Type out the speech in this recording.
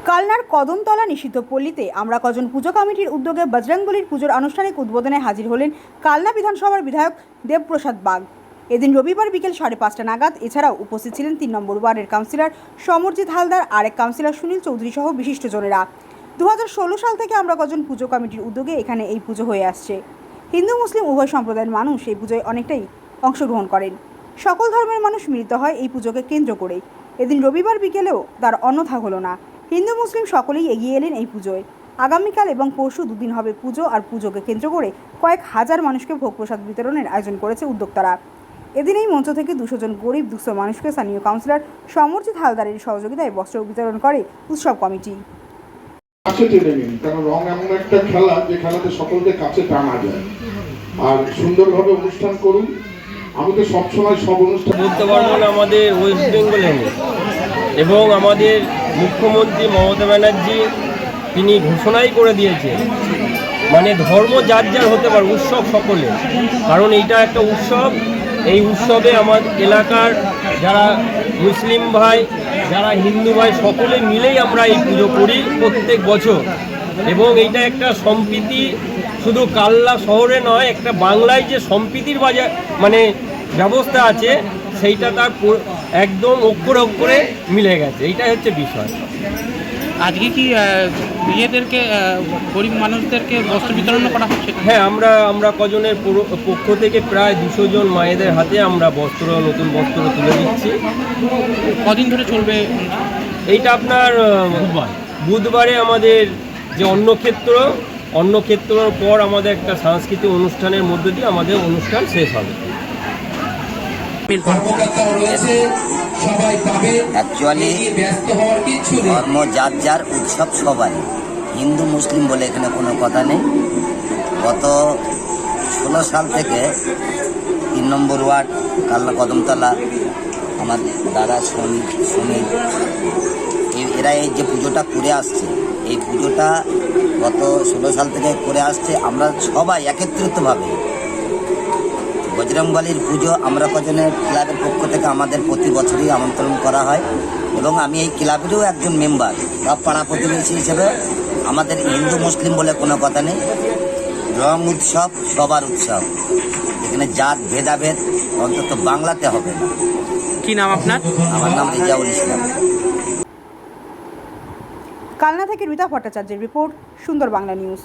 কালনার কদমতলা নিষিদ্ধ পল্লীতে আমরা কজন পুজো কমিটির উদ্যোগে বজরংবলীর পুজোর আনুষ্ঠানিক উদ্বোধনে হাজির হলেন কালনা বিধানসভার বিধায়ক দেবপ্রসাদ বাগ। এদিন রবিবার বিকেল 5:30 নাগাদ এছাড়াও উপস্থিত ছিলেন 3 নম্বর ওয়ার্ডের কাউন্সিলর সমরজিৎ হালদার, আরেক কাউন্সিলর সুনীল চৌধুরী সহ বিশিষ্টজনেরা। 2016 সাল থেকে আমরা কজন পুজো কমিটির উদ্যোগে এখানে এই পুজো হয়ে আসছে। হিন্দু মুসলিম উভয় সম্প্রদায়ের মানুষ এই পুজোয় অনেকটাই অংশগ্রহণ করেন। সকল ধর্মের মানুষ মিলিত হয় এই পুজোকে কেন্দ্র করে। এদিন রবিবার বিকেলেও তার অন্যথা হলো না। হিন্দু মুসলিম সকলেই এগিয়ে এলেন এই পুজোয়। আগামীকাল এবং পরশু দুদিন হবে পুজো, আর পুজোকে কেন্দ্র করে কয়েক হাজার মানুষকে ভোগ প্রসাদ বিতরণের আয়োজন করেছে উদ্যোক্তারা। এদিন এই মঞ্চ থেকে 200 জন গরিব দুঃস্থ মানুষকে স্থানীয় কাউন্সিলর সমরজিৎ হালদারের সহযোগিতায় বস্ত্র বিতরণ করে উৎসব কমিটি। কারণ রং এমন একটা খেলা যে খেলাতে সকলকে কাছে টানা যায়, আর সুন্দরভাবে অনুষ্ঠান করুন। আমি তো সবসময় সব অনুষ্ঠান বলতে পারবো না আমাদের ওয়েস্ট বেঙ্গলে এবং আমাদের মুখ্যমন্ত্রী মমতা ব্যানার্জি তিনি ঘোষণাই করে দিয়েছেন, মানে ধর্ম যার যার হতে পারে, উৎসব সকলে। কারণ এইটা একটা উৎসব। এই উৎসবে আমার এলাকার যারা মুসলিম ভাই, যারা হিন্দু ভাই, সকলে মিলেই আমরা এই পুজো করি প্রত্যেক বছর। এবং এইটা একটা সম্প্রীতি, শুধু কালনা শহরে নয়, একটা বাংলায় যে সম্প্রীতির বাজার মানে ব্যবস্থা আছে সেইটা তার একদম অক্ষরে অক্ষরে মিলে গেছে। এইটাই হচ্ছে বিষয়। আজকে কি মেয়েদেরকে, গরিব মানুষদেরকে বস্ত্র বিতরণ করা হচ্ছে? হ্যাঁ, আমরা কজনের পক্ষ থেকে প্রায় 200 জন মায়েদের হাতে আমরা নতুন বস্ত্র তুলে দিচ্ছি। কদিন ধরে চলবে এইটা? আপনার বুধবারে আমাদের যে অন্নক্ষেত্রর পর আমাদের একটা সাংস্কৃতিক অনুষ্ঠানের মধ্য দিয়ে আমাদের অনুষ্ঠান শেষ হবে। অ্যাকচুয়ালি ধর্ম যার যার, উৎসব সবাই। হিন্দু মুসলিম বলে এখানে কোনো কথা নেই। গত 16 সাল থেকে 3 নম্বর ওয়ার্ড কালনা কদমতলা আমার দাদা সুনীল এরা এই যে পুজোটা করে আসছে, এই পুজোটা গত 16 সাল থেকে করে আসছে। আমরা সবাই একত্রিতভাবে বজরংবলীর পুজো আমরা কজনের ক্লাবের পক্ষ থেকে আমাদের প্রতি বছরই আমন্ত্রণ করা হয়, এবং আমি এই ক্লাবেরও একজন মেম্বার। সব পাড়া প্রতিবেশী হিসেবে আমাদের হিন্দু মুসলিম বলে কোনো কথা নেই। রং উৎসব সবার উৎসব, এখানে জাত ভেদাভেদ অন্তত বাংলাতে হবে না। কি নাম আপনার? আমার নাম রিজাউল ইসলাম। কালনা থেকে রীতা ভট্টাচার্যের রিপোর্ট, সুন্দর বাংলা নিউজ।